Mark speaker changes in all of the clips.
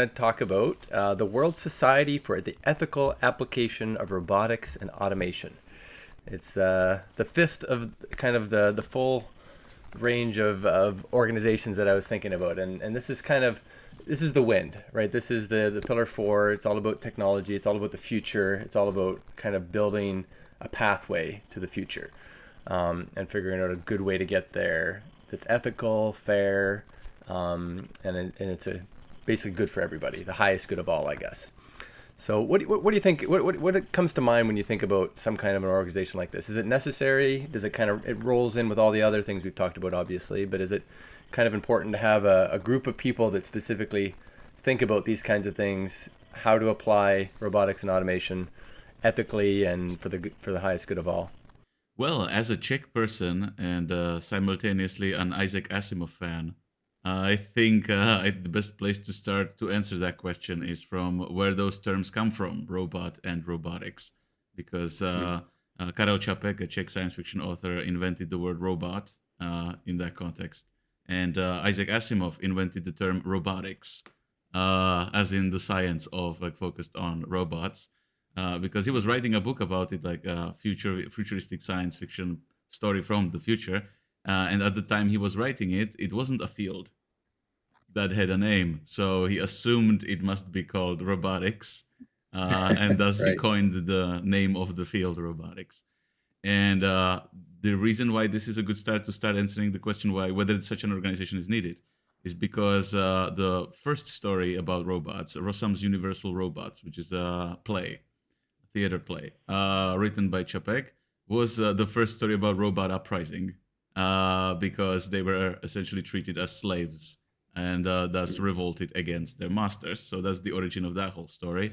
Speaker 1: to talk about the World Society for the Ethical Application of Robotics and Automation. It's the fifth of kind of the full range of organizations that I was thinking about. And this is this is the wind, right? This is the pillar four. It's all about technology. It's all about the future. It's all about kind of building a pathway to the future and figuring out a good way to get there that's ethical, fair, and it's basically good for everybody, the highest good of all, I guess. So what do you think, what comes to mind when you think about some kind of an organization like this? Is it necessary? Does it it rolls in with all the other things we've talked about, obviously, but is it kind of important to have a group of people that specifically think about these kinds of things, how to apply robotics and automation ethically and for the highest good of all?
Speaker 2: Well, as a Czech person and simultaneously an Isaac Asimov fan, I think the best place to start to answer that question is from where those terms come from, robot and robotics. Because Karel Čapek, a Czech science fiction author, invented the word robot in that context. And Isaac Asimov invented the term robotics, as in the science of focused on robots. Because he was writing a book about it, like a futuristic science fiction story from the future. And at the time he was writing it, it wasn't a field that had a name. So he assumed it must be called robotics. And thus he
Speaker 1: Right.
Speaker 2: coined the name of the field robotics. And the reason why this is a good start to start answering the question whether such an organization is needed is because the first story about robots, Rossum's Universal Robots, which is a theater play, written by Čapek, was the first story about robot uprising, because they were essentially treated as slaves and thus revolted against their masters. So that's the origin of that whole story.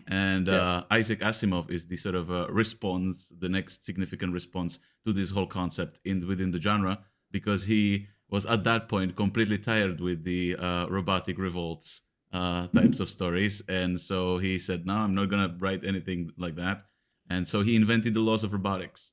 Speaker 2: And Isaac Asimov is the sort of response, the next significant response to this whole concept within the genre, because he was at that point completely tired with the robotic revolts types of stories. And so he said, no, I'm not going to write anything like that. And so he invented the laws of robotics,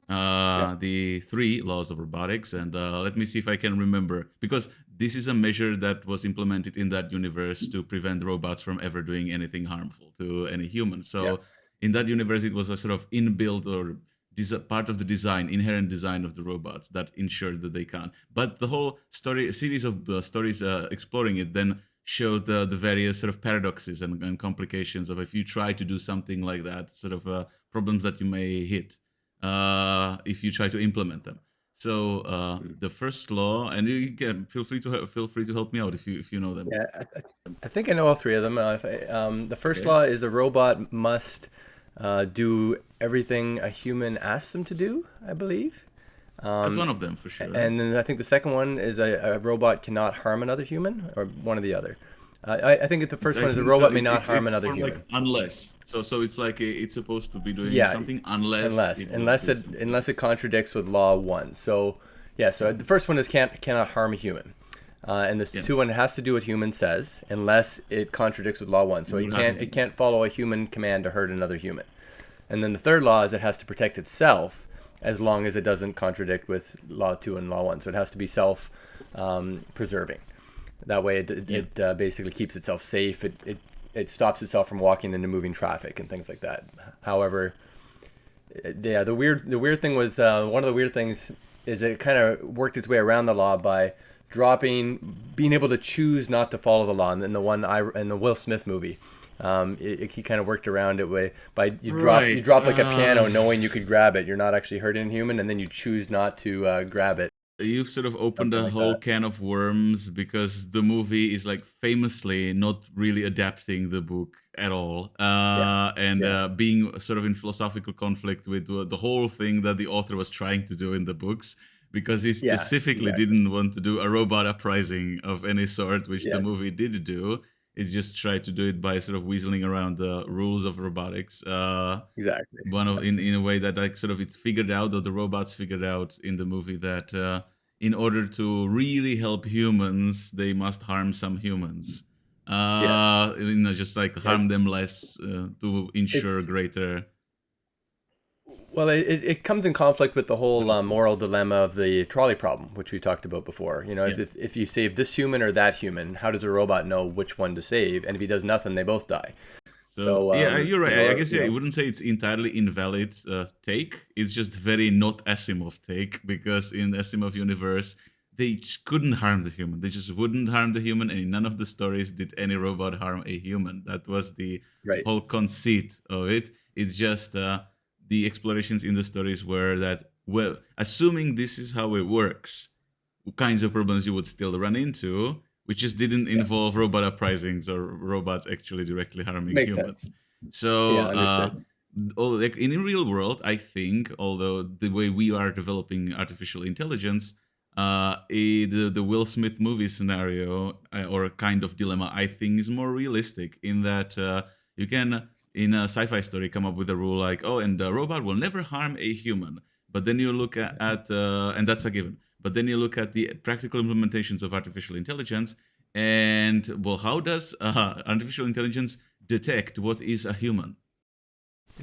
Speaker 2: the 3 laws of robotics. And let me see if I can remember, because this is a measure that was implemented in that universe to prevent robots from ever doing anything harmful to any human. So in that universe, it was a sort of inbuilt or part of the inherent design of the robots that ensured that they can't. But the whole series of stories exploring it then showed the various sort of paradoxes and complications of if you try to do something like that, sort of problems that you may hit if you try to implement them. So the first law, and you can feel free to help me out if you know them.
Speaker 1: Yeah, I think I know all 3 of them. The first law is a robot must do everything a human asks them to do, I believe.
Speaker 2: That's one of them for sure.
Speaker 1: And then I think the second one is a robot cannot harm another human, or one or the other. I think the first one is a robot may not harm another human.
Speaker 2: Like unless. So it's like it's supposed to be doing something
Speaker 1: unless it contradicts with law 1. So so the first one is cannot harm a human. And the second one has to do what human says unless it contradicts with law 1. So it can't follow a human command to hurt another human. And then the third law is it has to protect itself as long as it doesn't contradict with law 2 and law 1. So it has to be self preserving. That way it basically keeps itself safe. It stops itself from walking into moving traffic and things like that. However, the weird thing was one of the weird things is it kind of worked its way around the law by being able to choose not to follow the law. And in the Will Smith movie, he kind of worked around it by you drop like a piano knowing you could grab it. You're not actually hurting a human, and then you choose not to grab it.
Speaker 2: You've sort of opened a whole can of worms, because the movie is like famously not really adapting the book at all, being sort of in philosophical conflict with the whole thing that the author was trying to do in the books, because he specifically didn't want to do a robot uprising of any sort, which the movie did do. It just tried to do it by sort of weaseling around the rules of robotics.
Speaker 1: Exactly.
Speaker 2: In a way that like sort of it's figured out, or the robots figured out in the movie, that in order to really help humans, they must harm some humans. Just like harm them less to ensure greater.
Speaker 1: Well, it comes in conflict with the whole moral dilemma of the trolley problem, which we talked about before. You know,
Speaker 2: Yeah.
Speaker 1: if you save this human or that human, how does a robot know which one to save? And if he does nothing, they both die.
Speaker 2: So
Speaker 1: So,
Speaker 2: yeah, you're right. I guess
Speaker 1: you
Speaker 2: yeah, I
Speaker 1: know,
Speaker 2: wouldn't say it's entirely invalid take. It's just very not Asimov take because in Asimov universe they couldn't harm the human. They just wouldn't harm the human, and in none of the stories did any robot harm a human. That was the
Speaker 1: right.
Speaker 2: whole conceit of it. It's just the explorations in the stories were that, well, assuming this is how it works, kinds of problems you would still run into, which just didn't
Speaker 1: Yeah,
Speaker 2: involve robot uprisings or robots actually directly harming
Speaker 1: makes
Speaker 2: humans.
Speaker 1: sense.
Speaker 2: So,
Speaker 1: Yeah, understood.
Speaker 2: like in the real world, I think, although the way we are developing artificial intelligence, the Will Smith movie scenario or a kind of dilemma, I think, is more realistic in that you can, in a sci-fi story, come up with a rule like, oh, and the robot will never harm a human. But then you look at and that's a given. But then you look at the practical implementations of artificial intelligence, and well, how does artificial intelligence detect what is a human?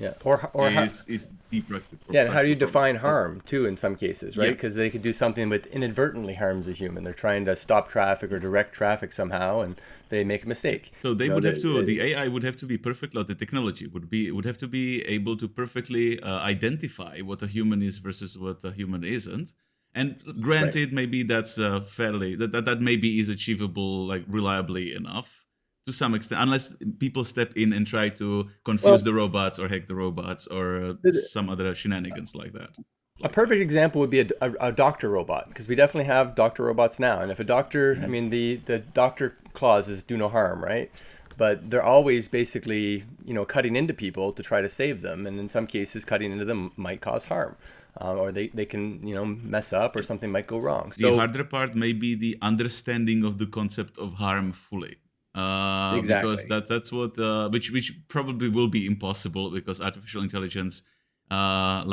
Speaker 1: Yeah, or how,
Speaker 2: Is the practical
Speaker 1: yeah, and how do you
Speaker 2: problem.
Speaker 1: define harm too in some cases, right?
Speaker 2: Yeah.
Speaker 1: Because they could do something with inadvertently harms a human. They're trying to stop traffic or direct traffic somehow, and they make a mistake.
Speaker 2: So they
Speaker 1: You know,
Speaker 2: would have to.
Speaker 1: the
Speaker 2: The AI would have to be perfect. Or the technology would have to be able to perfectly identify what a human is versus what a human isn't. And
Speaker 1: right.
Speaker 2: granted, maybe that's fairly that maybe is achievable like reliably enough to some extent, unless people step in and try to confuse
Speaker 1: Well,
Speaker 2: the robots or hack the robots or
Speaker 1: the,
Speaker 2: some other shenanigans like that.
Speaker 1: a perfect example would be a doctor robot, because we definitely have doctor robots now. And if a doctor, I
Speaker 2: Mhm.
Speaker 1: mean, the doctor clause is do no harm, right? But they're always basically, cutting into people to try to save them. And in some cases, cutting into them might cause harm. Or they can, mess up or something might go wrong.
Speaker 2: The
Speaker 1: So,
Speaker 2: harder part may be the understanding of the concept of harm fully, because
Speaker 1: exactly.
Speaker 2: that's what which probably will be impossible because artificial intelligence,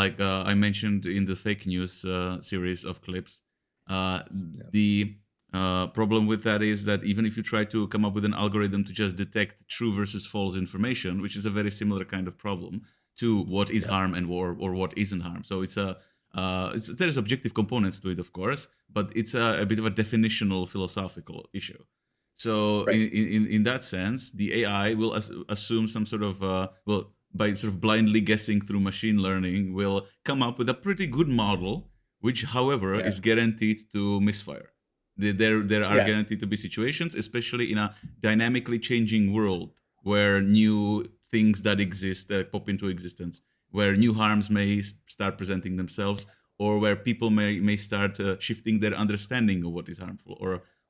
Speaker 2: like I mentioned in the fake news series of clips, uh,
Speaker 1: Yeah.
Speaker 2: the problem with that is that even if you try to come up with an algorithm to just detect true versus false information, which is a very similar kind of problem to what is
Speaker 1: Yeah.
Speaker 2: harm and or what isn't harm. So there's objective components to it, of course, but it's a bit of a definitional philosophical issue. So
Speaker 1: Right.
Speaker 2: in that sense, the AI will assume some sort of well, by sort of blindly guessing through machine learning, will come up with a pretty good model, which, however,
Speaker 1: Yeah.
Speaker 2: is guaranteed to misfire. There are
Speaker 1: Yeah.
Speaker 2: guaranteed to be situations, especially in a dynamically changing world, where new things that exist pop into existence, where new harms may start presenting themselves, or where people may start shifting their understanding of what is harmful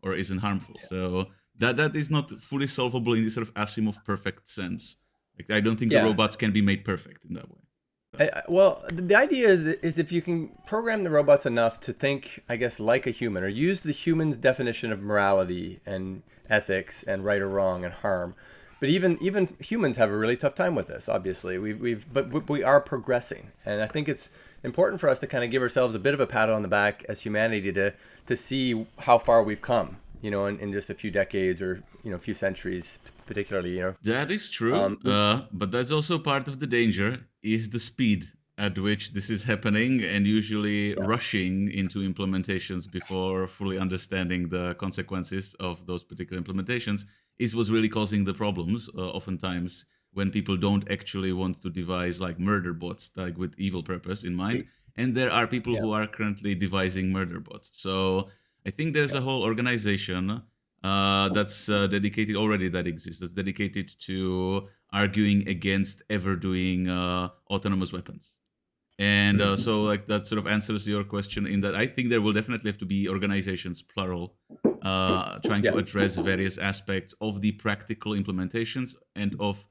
Speaker 2: or isn't harmful. So that is not fully solvable in this sort of Asimov perfect sense. Like I don't think the
Speaker 1: Yeah.
Speaker 2: robots can be made perfect in that way. So,
Speaker 1: Well, the idea is if you can program the robots enough to think, I guess, like a human, or use the human's definition of morality and ethics and right or wrong and harm. But even humans have a really tough time with this. Obviously, but we are progressing, and I think it's important for us to kind of give ourselves a bit of a pat on the back as humanity to see how far we've come. In just a few decades or a few centuries, particularly.
Speaker 2: that is true,
Speaker 1: Um,
Speaker 2: but that's also part of the danger is the speed at which this is happening and usually
Speaker 1: yeah,
Speaker 2: rushing into implementations before fully understanding the consequences of those particular implementations is what's really causing the problems oftentimes when people don't actually want to devise like murder bots like with evil purpose in mind, and there are people
Speaker 1: yeah,
Speaker 2: who are currently devising murder bots. So I think there's
Speaker 1: yeah,
Speaker 2: a whole organization that's dedicated already that exists that's dedicated to arguing against ever doing autonomous weapons. And
Speaker 1: mhm,
Speaker 2: so like that sort of answers your question in that I think there will definitely have to be organizations plural trying
Speaker 1: yeah,
Speaker 2: to address various aspects of the practical implementations and of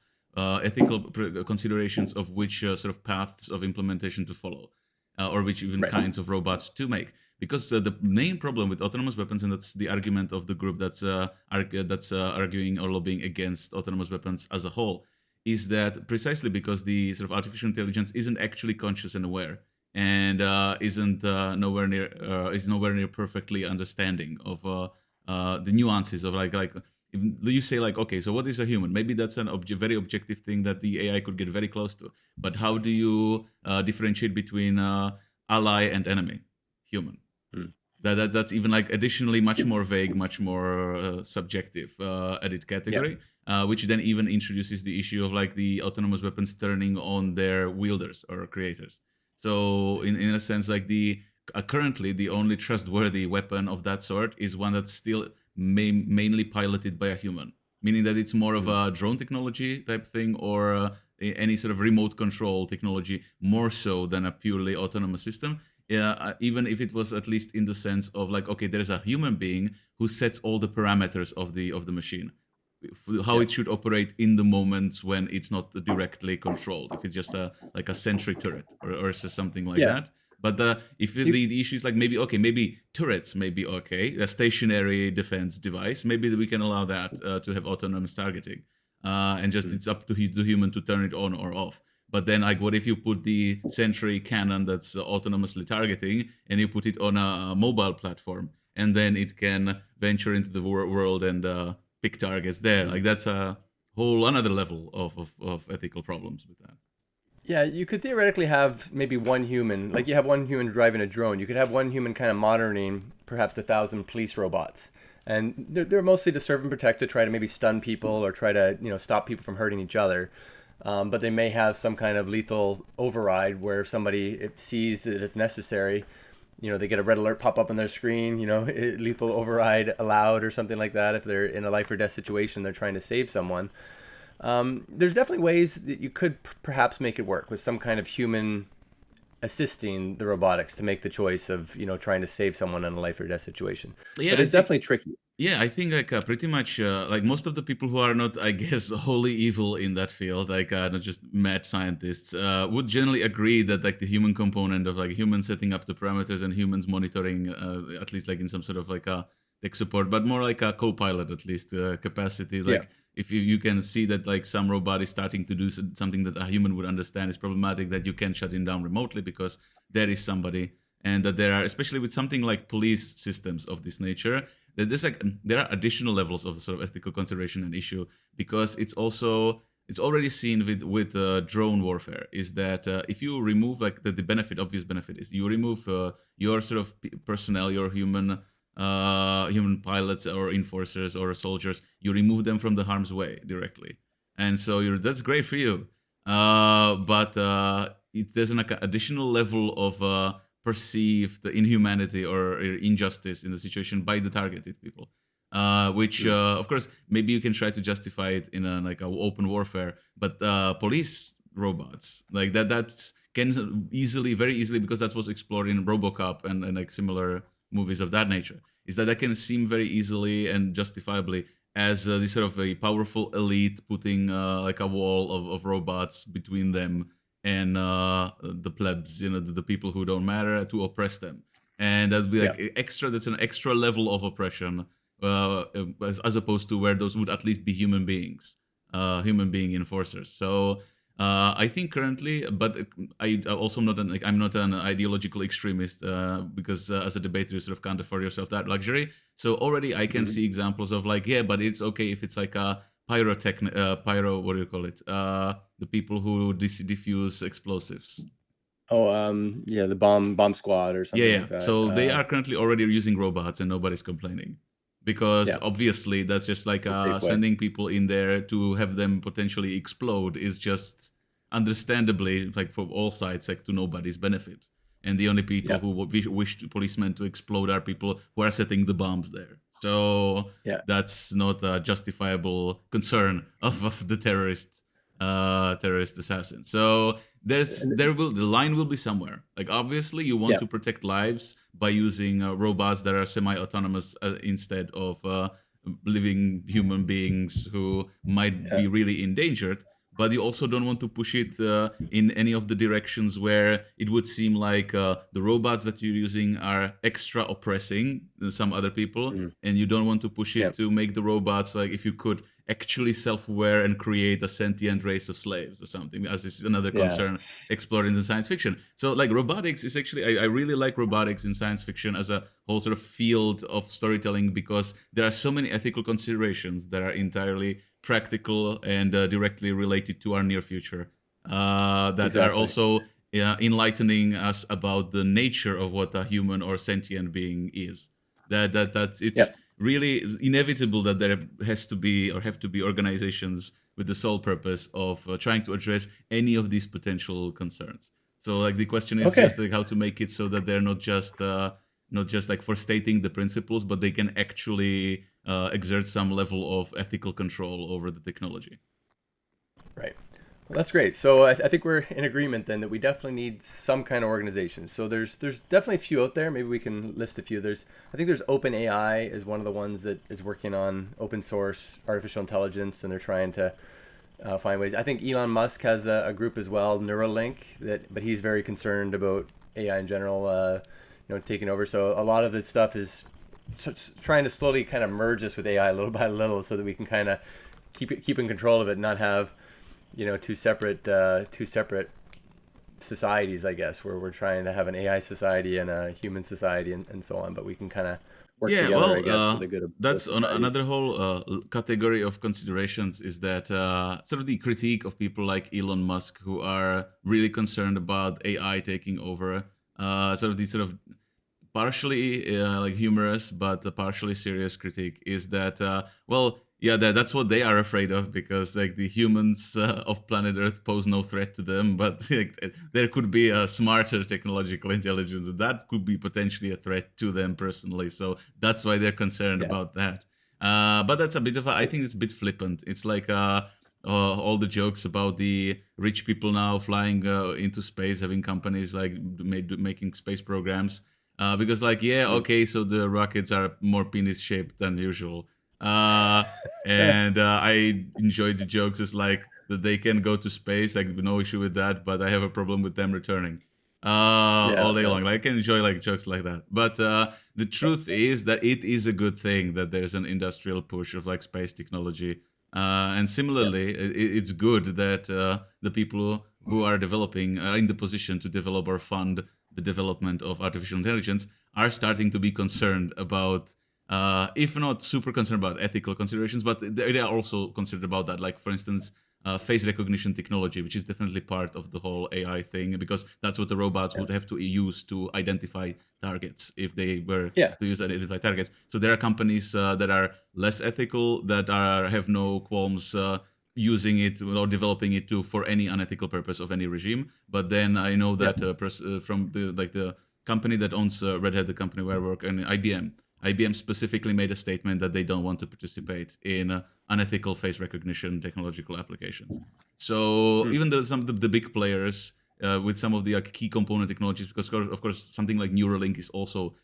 Speaker 2: ethical considerations of which sort of paths of implementation to follow, or which even
Speaker 1: right,
Speaker 2: kinds of robots to make. Because the main problem with autonomous weapons, and that's the argument of the group that's arguing or lobbying against autonomous weapons as a whole, is that precisely because the sort of artificial intelligence isn't actually conscious and aware, and isn't nowhere near is nowhere near perfectly understanding of the nuances of like you say like, okay, so what is a human? Maybe that's an very objective thing that the AI could get very close to. But how do you differentiate between ally and enemy, human? That's even like additionally much more vague, much more subjective edit category, which then even introduces the issue of like the autonomous weapons turning on their wielders or creators. So in a sense, like the currently the only trustworthy weapon of that sort is one that's still mainly piloted by a human, meaning that it's more of a drone technology type thing or any sort of remote control technology, more so than a purely autonomous system. Even if it was at least in the sense of like, okay, there's a human being who sets all the parameters of the machine, how it should operate in the moments when it's not directly controlled. If it's just like a sentry turret or something like that. But if the issue is like maybe turrets may be okay, a stationary defense device, maybe we can allow that to have autonomous targeting, and just it's up to the human to turn it on or off. But then, like, what if you put the sentry cannon that's autonomously targeting, and you put it on a mobile platform, and then it can venture into the world and pick targets there? Like, that's a whole another level of ethical problems with that.
Speaker 1: Yeah, you could theoretically have maybe one human, like you have one human driving a drone. You could have one human kind of monitoring perhaps 1,000 police robots. And they're mostly to serve and protect, to try to maybe stun people or try to, stop people from hurting each other. But they may have some kind of lethal override where if somebody sees that it's necessary, they get a red alert pop up on their screen, lethal override allowed or something like that. If they're in a life or death situation, they're trying to save someone. There's definitely ways that you could perhaps make it work with some kind of human assisting the robotics to make the choice of, trying to save someone in a life or death situation.
Speaker 2: Yeah,
Speaker 1: but it's definitely tricky.
Speaker 2: Yeah, I think like pretty much like most of the people who are not, I guess, wholly evil in that field, like not just mad scientists, would generally agree that like the human component of like humans setting up the parameters and humans monitoring, at least like in some sort of like a tech support, but more like a co-pilot at least capacity. Like if you can see that like some robot is starting to do something that a human would understand is problematic, that you can shut it down remotely because there is somebody, and that there are, especially with something like police systems of this nature, that there are additional levels of the sort of ethical consideration and issue, because it's already seen with drone warfare, is that if you remove like the obvious benefit is you remove your sort of personnel, your human pilots or enforcers or soldiers, you remove them from the harm's way directly, and so that's great for you, but there's an additional level of perceived inhumanity or injustice in the situation by the targeted people, which of course maybe you can try to justify it in a open warfare, but police robots like that can very easily, because that was explored in RoboCop and like similar movies of that nature, is that can seem very easily and justifiably as this sort of a powerful elite putting like a wall of robots between them and the plebs, the people who don't matter, to oppress them. And that'd be like that's an extra level of oppression, as opposed to where those would at least be human being enforcers. So I think currently, but I also I'm not an ideological extremist, because as a debater you sort of can't afford yourself that luxury. So already I can see examples of like, but it's okay if it's like a what do you call it? The people who diffuse explosives.
Speaker 1: The bomb squad or something like that.
Speaker 2: So they are currently already using robots and nobody's complaining, because obviously that's just like sending people in there to have them potentially explode is just understandably, like from all sides, like to nobody's benefit. And the only people who wish policemen to explode are people who are setting the bombs there. So that's not a justifiable concern of the terrorist assassin. So the line will be somewhere. Like obviously you want to protect lives by using robots that are semi-autonomous instead of living human beings who might be really endangered. but you also don't want to push it in any of the directions where it would seem like the robots that you're using are extra oppressing some other people, and you don't want to push it to make the robots, like, if you could, actually self-aware and create a sentient race of slaves or something, as this is another concern explored in the science fiction. So like robotics is actually, I really like robotics in science fiction as a whole sort of field of storytelling, because there are so many ethical considerations that are entirely practical and directly related to our near future, that are also enlightening us about the nature of what a human or sentient being is. That it's really inevitable that there has to be or have to be organizations with the sole purpose of trying to address any of these potential concerns. So like the question is just like how to make it so that they're not just like for stating the principles, but they can actually exert some level of ethical control over the technology.
Speaker 1: Right. Well, that's great. So I think we're in agreement then that we definitely need some kind of organization. So there's definitely a few out there. Maybe we can list a few. I think there's OpenAI is one of the ones that is working on open source artificial intelligence, and they're trying to find ways. I think Elon Musk has a group as well, Neuralink, but he's very concerned about AI in general, taking over. So a lot of this stuff is trying to slowly kind of merge us with AI little by little, so that we can kind of keep in control of it and not have two separate societies, I guess, where we're trying to have an AI society and a human society and so on, but we can kind of work together, I guess, for the good of
Speaker 2: that's
Speaker 1: both societies.
Speaker 2: Another whole category of considerations is that sort of the critique of people like Elon Musk, who are really concerned about AI taking over, sort of partially like humorous but partially serious critique is that that's what they are afraid of, because like the humans of planet Earth pose no threat to them, but like, there could be a smarter technological intelligence that could be potentially a threat to them personally. So that's why they're concerned about that. But that's a bit of I think it's a bit flippant. It's like all the jokes about the rich people now flying into space, having companies like making space programs. Because like, so the rockets are more penis shaped than usual. And I enjoy the jokes as like that they can go to space, like no issue with that, but I have a problem with them returning all day long. Like, I can enjoy like jokes like that, but the truth is that it is a good thing that there's an industrial push of like space technology, and similarly, it's good that the people who are developing are in the position to develop or fund the development of artificial intelligence are starting to be concerned about, if not super concerned about ethical considerations, but they are also concerned about that. Like, for instance, face recognition technology, which is definitely part of the whole AI thing, because that's what the robots would have to use to identify targets if they were to use to identify targets. So there are companies that are less ethical, that have no qualms using it or developing it for any unethical purpose of any regime. But then I know that from the company that owns Red Hat, the company where I work, and IBM specifically made a statement that they don't want to participate in unethical face recognition technological applications. So even though some of the big players with some of the key component technologies, because of course something like Neuralink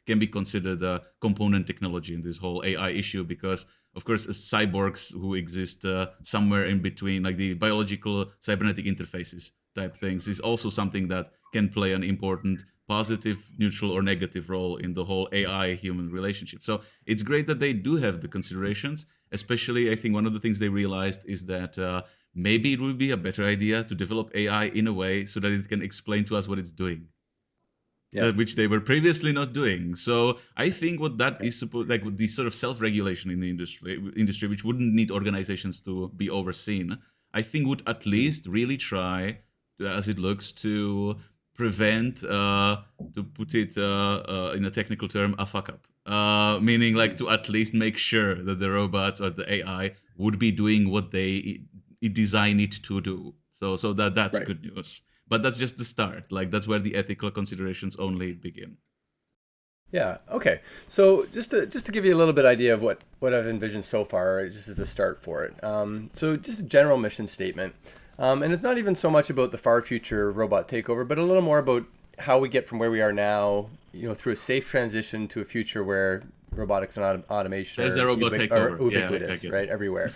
Speaker 2: can be considered a component technology in this whole AI issue, because of course cyborgs who exist somewhere in between, like the biological cybernetic interfaces type things, is also something that can play an important positive, neutral, or negative role in the whole AI-human relationship. So it's great that they do have the considerations. Especially, I think one of the things they realized is that maybe it would be a better idea to develop AI in a way so that it can explain to us what it's doing, which they were previously not doing. So I think what that is supposed, like the sort of self-regulation in the industry, which wouldn't need organizations to be overseen, I think would at least really try, as it looks, to prevent, to put it in a technical term, a fuck up. Meaning like to at least make sure that the robots or the AI would be doing what they design it to do. So that's good news. But that's just the start. Like, that's where the ethical considerations only begin.
Speaker 1: Yeah. Okay. So just to give you a little bit idea of what I've envisioned so far, just as a start for it. So just a general mission statement. And it's not even so much about the far future robot takeover, but a little more about how we get from where we are now, through a safe transition to a future where robotics and automation
Speaker 2: There's the robot takeover.
Speaker 1: ubiquitous,
Speaker 2: Yeah,
Speaker 1: right? Everywhere.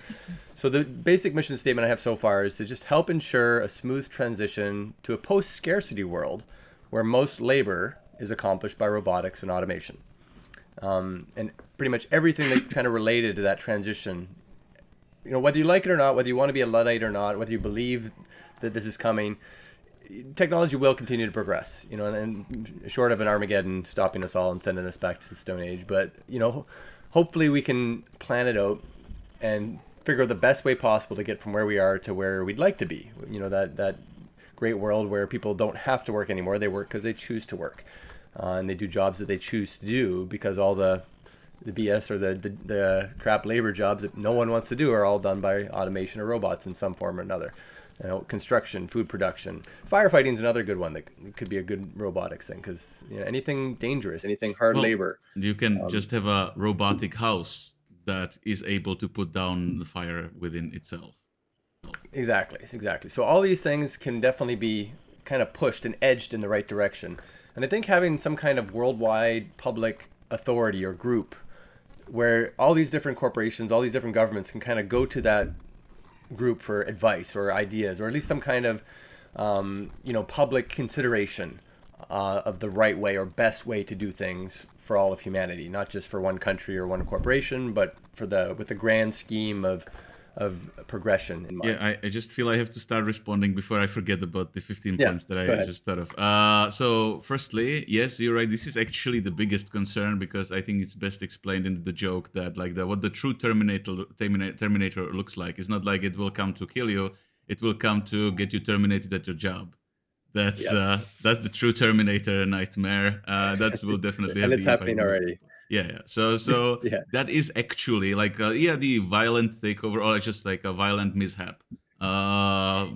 Speaker 1: So the basic mission statement I have so far is to just help ensure a smooth transition to a post-scarcity world where most labor is accomplished by robotics and automation. And pretty much everything that's kind of related to that transition, whether you like it or not, whether you want to be a Luddite or not, whether you believe that this is coming, technology will continue to progress, and short of an Armageddon stopping us all and sending us back to the Stone Age. But, hopefully we can plan it out and figure out the best way possible to get from where we are to where we'd like to be. That great world where people don't have to work anymore. They work because they choose to work. And they do jobs that they choose to do because all the BS or the crap labor jobs that no one wants to do are all done by automation or robots in some form or another. Construction, food production, firefighting is another good one that could be a good robotics thing because anything dangerous, anything hard labor.
Speaker 2: You can just have a robotic house that is able to put down the fire within itself.
Speaker 1: Exactly. So all these things can definitely be kind of pushed and edged in the right direction. And I think having some kind of worldwide public authority or group where all these different corporations, all these different governments can kind of go to that group for advice or ideas, or at least some kind of public consideration of the right way or best way to do things for all of humanity, not just for one country or one corporation, but with the grand scheme of progression in mind.
Speaker 2: Yeah, I just feel I have to start responding before I forget about the 15 points that I just thought of. So firstly, yes, you're right. This is actually the biggest concern because I think it's best explained in the joke that what the true Terminator looks like is not like it will come to kill you. It will come to get you terminated at your job. That's the true Terminator nightmare. That will definitely
Speaker 1: and it's happening already.
Speaker 2: Yeah. So that is actually the violent takeover or just like a violent mishap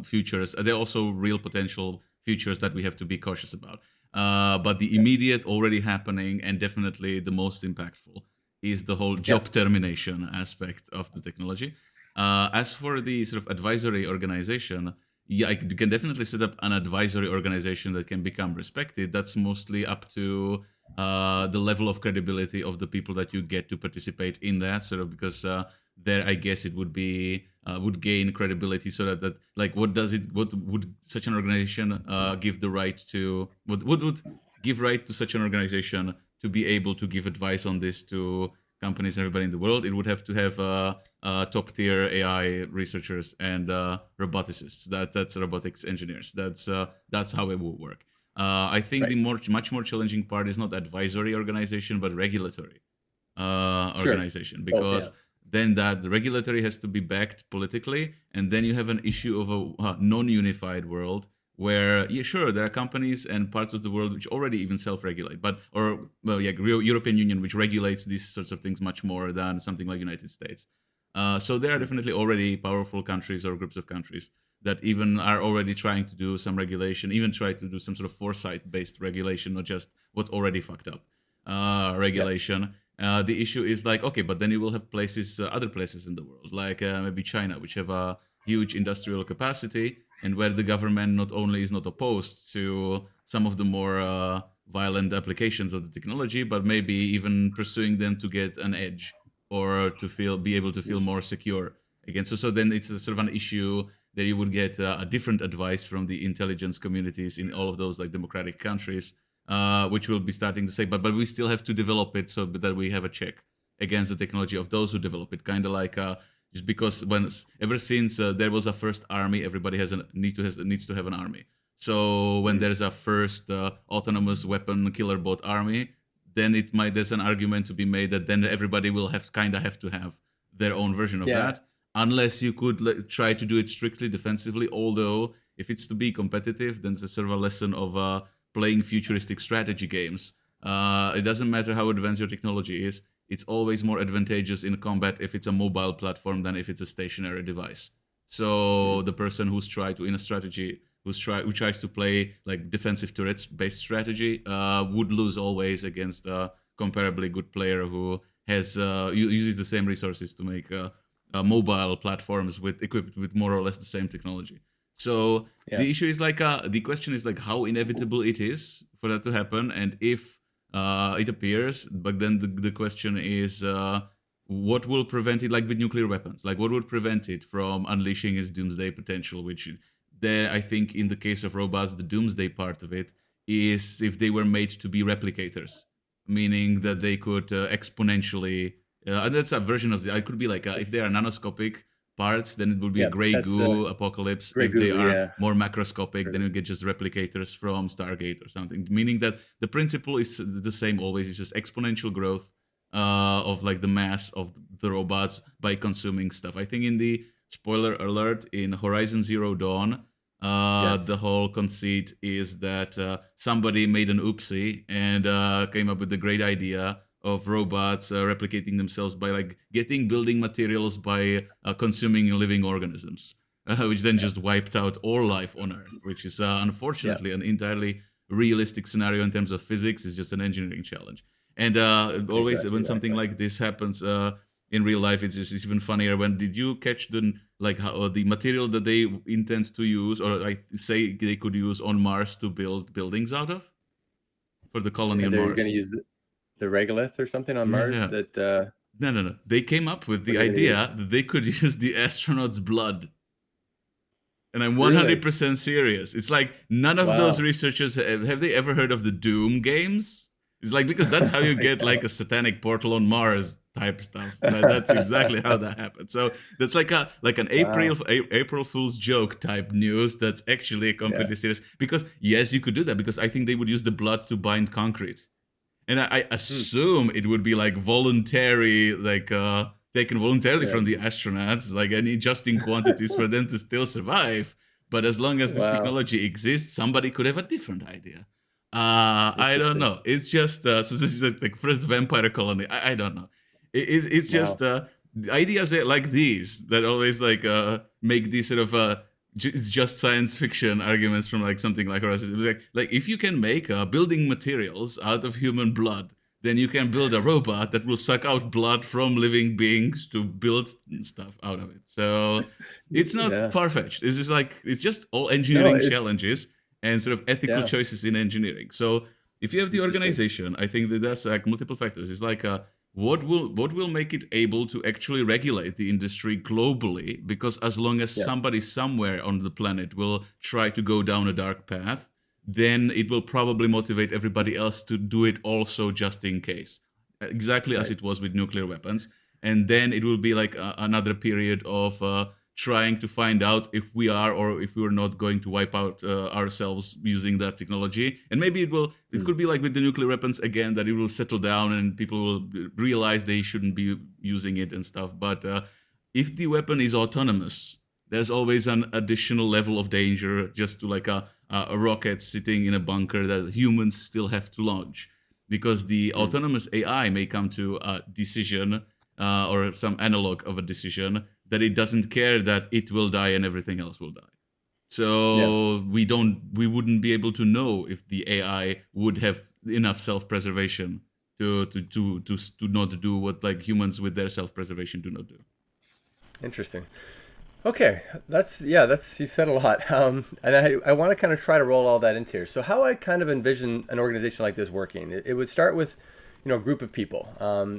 Speaker 2: futures. They're also real potential futures that we have to be cautious about. But the immediate already happening and definitely the most impactful is the whole job termination aspect of the technology. As for the sort of advisory organization, you can definitely set up an advisory organization that can become respected. That's mostly up to the level of credibility of the people that you get to participate in that, sort of, because there I guess it would be would gain credibility, so that what would such an organization give the right to would give right to such an organization to be able to give advice on this to companies, everybody in the world. It would have to have top tier AI researchers and roboticists. That's robotics engineers. That's how it will work. I think the much more challenging part is not advisory organization, but regulatory organization, because then the regulatory has to be backed politically, and then you have an issue of a non-unified world where, there are companies and parts of the world which already even self-regulate, European Union, which regulates these sorts of things much more than something like United States. So there are definitely already powerful countries or groups of countries that even are already trying to do some regulation, even try to do some sort of foresight-based regulation, not just what's already fucked up regulation. The issue is but then you will have other places in the world, like maybe China, which have a huge industrial capacity, and where the government not only is not opposed to some of the more violent applications of the technology, but maybe even pursuing them to get an edge or to be able to feel more secure again. So then it's a sort of an issue that you would get a different advice from the intelligence communities in all of those democratic countries, which will be starting to say, but we still have to develop it so that we have a check against the technology of those who develop it. Kind of like just because ever since there was a first army, everybody needs to have an army. So when there's a first autonomous weapon killer bot army, then there's an argument to be made that then everybody will have to have their own version of that. Unless you could try to do it strictly defensively, although if it's to be competitive, then it's sort of a lesson of playing futuristic strategy games. It doesn't matter how advanced your technology is, it's always more advantageous in combat if it's a mobile platform than if it's a stationary device. So the person who tries to play defensive turrets-based strategy would lose always against a comparably good player who has uses the same resources to make mobile platforms equipped with more or less the same technology. So the issue is the question is how inevitable it is for that to happen, and if it appears. But then the question is, what will prevent it, like with nuclear weapons? Like, what would prevent it from unleashing its doomsday potential? Which there, I think, in the case of robots, the doomsday part of it is if they were made to be replicators, meaning that they could exponentially. And that's a version of it could be like if they are nanoscopic parts, then it would be a gray goo apocalypse.
Speaker 1: Gray
Speaker 2: if
Speaker 1: goo,
Speaker 2: they are
Speaker 1: yeah.
Speaker 2: more macroscopic, then you get just replicators from Stargate or something. Meaning that the principle is the same always. It's just exponential growth of like the mass of the robots by consuming stuff. I think in the spoiler alert in Horizon Zero Dawn, the whole conceit is that somebody made an oopsie and came up with the great idea of robots replicating themselves by like getting building materials by consuming living organisms, which then just wiped out all life on Earth, which is unfortunately an entirely realistic scenario in terms of physics. It's just an engineering challenge. And always when something like this happens in real life, it's even funnier. When did you catch the the material that they intend to use, or I say they could use on Mars to build buildings out of for the colony on Mars?
Speaker 1: They're going to use the regolith or something on Mars that.
Speaker 2: No. They came up with the idea that they could use the astronauts' blood. And I'm 100% serious. It's like none of those researchers have they ever heard of the Doom games? It's like, because that's how you get like a satanic portal on Mars type stuff. That's exactly how that happened. So that's like an April Fool's joke type news that's actually completely serious. Because yes, you could do that, because I think they would use the blood to bind concrete. And I assume it would be like voluntary, like taken voluntarily from the astronauts, like any just in quantities for them to still survive. But as long as this technology exists, somebody could have a different idea. I don't know. It's just so this is just like first vampire colony. I don't know. It's just ideas like these that always like make these sort of it's just science fiction arguments from like something like Horizon. Like if you can make building materials out of human blood, then you can build a robot that will suck out blood from living beings to build stuff out of it. So it's not far-fetched. It's just like it's just all engineering challenges and sort of ethical choices in engineering. So if you have the organization, I think that there's like multiple factors. It's like what will make it able to actually regulate the industry globally? Because as long as somebody somewhere on the planet will try to go down a dark path, then it will probably motivate everybody else to do it also, just in case. Exactly as it was with nuclear weapons. And then it will be like another period of trying to find out if we are or if we are not going to wipe out ourselves using that technology. And maybe it could be like with the nuclear weapons again, that it will settle down and people will realize they shouldn't be using it and stuff. But if the weapon is autonomous, there's always an additional level of danger just to like a rocket sitting in a bunker that humans still have to launch. Because the autonomous AI may come to a decision or some analog of a decision that it doesn't care that it will die and everything else will die. So we wouldn't be able to know if the AI would have enough self-preservation to not do what like humans with their self-preservation do not do.
Speaker 1: Interesting. Okay, that's you've said a lot, and I want to kind of try to roll all that into here. So how I kind of envision an organization like this working, it would start with, a group of people,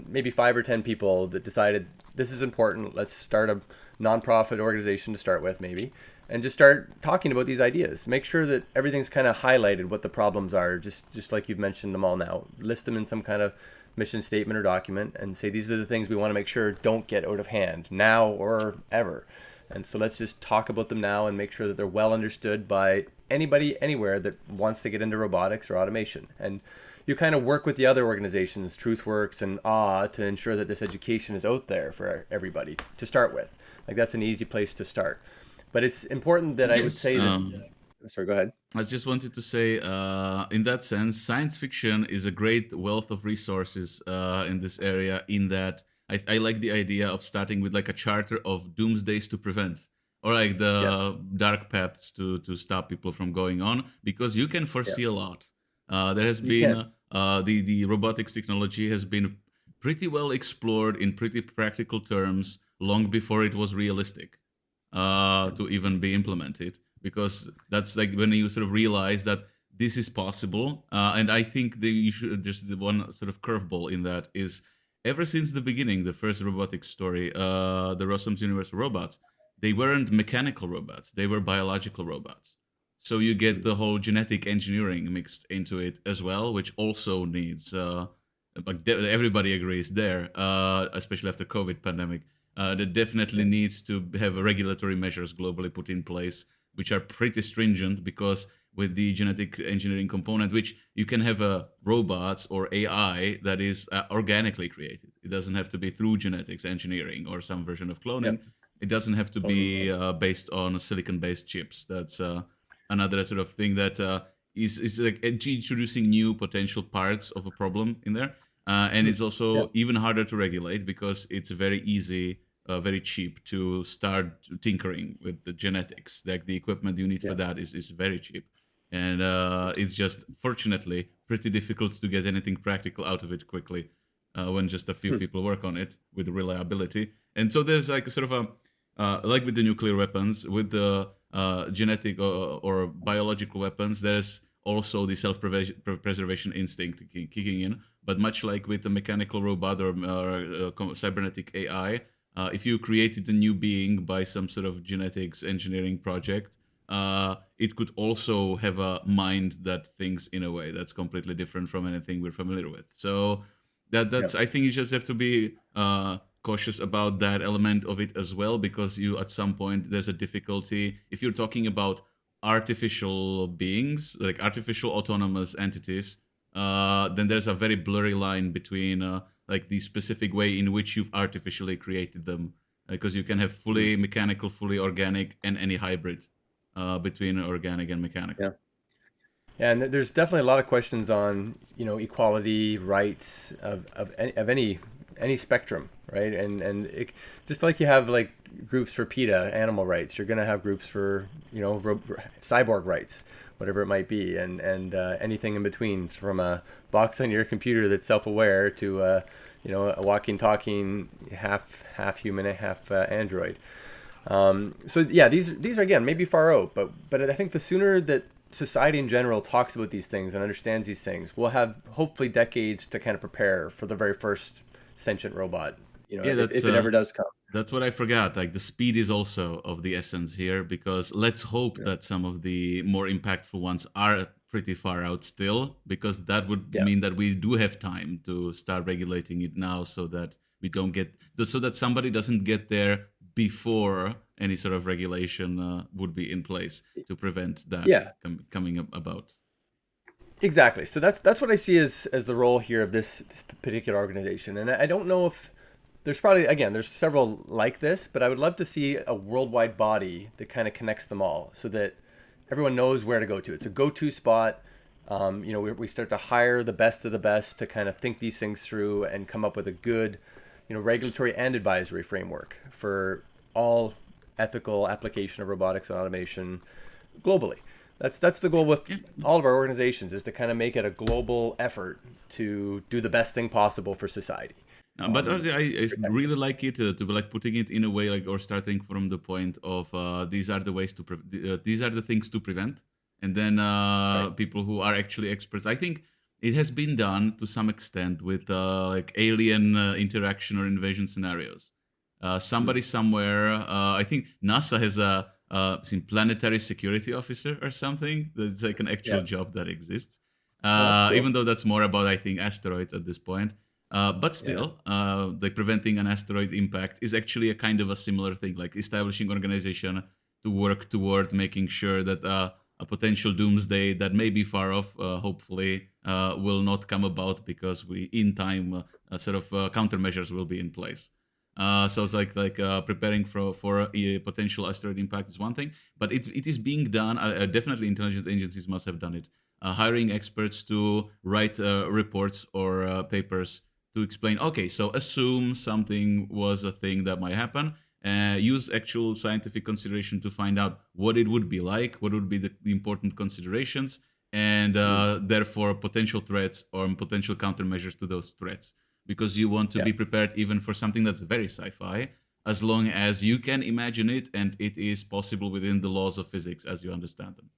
Speaker 1: maybe 5 or 10 people that decided this is important. Let's start a nonprofit organization to start with, maybe, and just start talking about these ideas. Make sure that everything's kind of highlighted, what the problems are, just like you've mentioned them all now. List them in some kind of mission statement or document, and say these are the things we want to make sure don't get out of hand now or ever. And so let's just talk about them now and make sure that they're well understood by anybody anywhere that wants to get into robotics or automation. And you kind of work with the other organizations, TruthWorks and to ensure that this education is out there for everybody to start with. Like that's an easy place to start. But it's important that I would say that... Sorry, go ahead.
Speaker 2: I just wanted to say, in that sense, science fiction is a great wealth of resources in this area, in that I like the idea of starting with like a charter of doomsdays to prevent, or like the dark paths to stop people from going on, because you can foresee a lot. There has been the robotics technology has been pretty well explored in pretty practical terms long before it was realistic to even be implemented, because that's like when you sort of realize that this is possible. And I think you should just the one sort of curveball in that is ever since the beginning, the first robotics story, the Rossum's Universal Robots, they weren't mechanical robots; they were biological robots. So you get the whole genetic engineering mixed into it as well, which also needs, everybody agrees there, especially after COVID pandemic, that definitely needs to have regulatory measures globally put in place, which are pretty stringent because with the genetic engineering component, which you can have robots or AI that is organically created. It doesn't have to be through genetics engineering or some version of cloning.
Speaker 1: Yep.
Speaker 2: It doesn't have to be based on silicon-based chips. That's another sort of thing that is like introducing new potential parts of a problem in there. And it's also even harder to regulate because it's very easy, very cheap to start tinkering with the genetics. Like the equipment you need for that is very cheap. And it's just, fortunately, pretty difficult to get anything practical out of it quickly when just a few people work on it with reliability. And so there's like a sort of like with the nuclear weapons, with the genetic or biological weapons, there's also the self-preservation instinct kicking in. But much like with a mechanical robot or cybernetic AI, if you created a new being by some sort of genetics engineering project, it could also have a mind that thinks in a way that's completely different from anything we're familiar with. So that's I think you just have to be cautious about that element of it as well, because you at some point there's a difficulty if you're talking about artificial beings, like artificial autonomous entities. Then there's a very blurry line between like the specific way in which you've artificially created them, because you can have fully mechanical, fully organic, and any hybrid between organic and mechanical.
Speaker 1: Yeah. And there's definitely a lot of questions on, equality, rights of any spectrum, right? And just like you have like groups for PETA, animal rights, you're going to have groups for, cyborg rights, whatever it might be, and anything in between, from a box on your computer that's self-aware to a walking, talking, half human, half android. So yeah, these are again maybe far out, but I think the sooner that society in general talks about these things and understands these things, we'll have hopefully decades to kind of prepare for the very first sentient robot. If it ever does come.
Speaker 2: That's what I forgot. Like the speed is also of the essence here, because let's hope that some of the more impactful ones are pretty far out still, because that would mean that we do have time to start regulating it now, so that we don't get so that somebody doesn't get there before any sort of regulation would be in place to prevent that coming about.
Speaker 1: Exactly. So that's what I see as the role here of this particular organization. And I don't know if there's there's several like this, but I would love to see a worldwide body that kind of connects them all, so that everyone knows where to go to. It's a go-to spot. We start to hire the best of the best to kind of think these things through and come up with a good, regulatory and advisory framework for all ethical application of robotics and automation globally. That's the goal with all of our organizations, is to kind of make it a global effort to do the best thing possible for society.
Speaker 2: But I really like it to be like putting it in a way, like, or starting from the point of these are the ways to these are the things to prevent, and then people who are actually experts. I think it has been done to some extent with like alien interaction or invasion scenarios. Somebody somewhere, I think NASA has a planetary security officer or something. That's like an actual job that exists. Cool. Even though that's more about, I think, asteroids at this point. But still, like preventing an asteroid impact is actually a kind of a similar thing, like establishing organization to work toward making sure that a potential doomsday that may be far off, hopefully, will not come about, because we, in time, sort of countermeasures will be in place. So it's like preparing for a potential asteroid impact is one thing, but it is being done. Definitely, intelligence agencies must have done it. Hiring experts to write reports or papers to explain. Okay, so assume something was a thing that might happen. Use actual scientific consideration to find out what it would be like, what would be the important considerations, and therefore potential threats or potential countermeasures to those threats. Because you want to be prepared even for something that's very sci-fi, as long as you can imagine it and it is possible within the laws of physics as you understand them.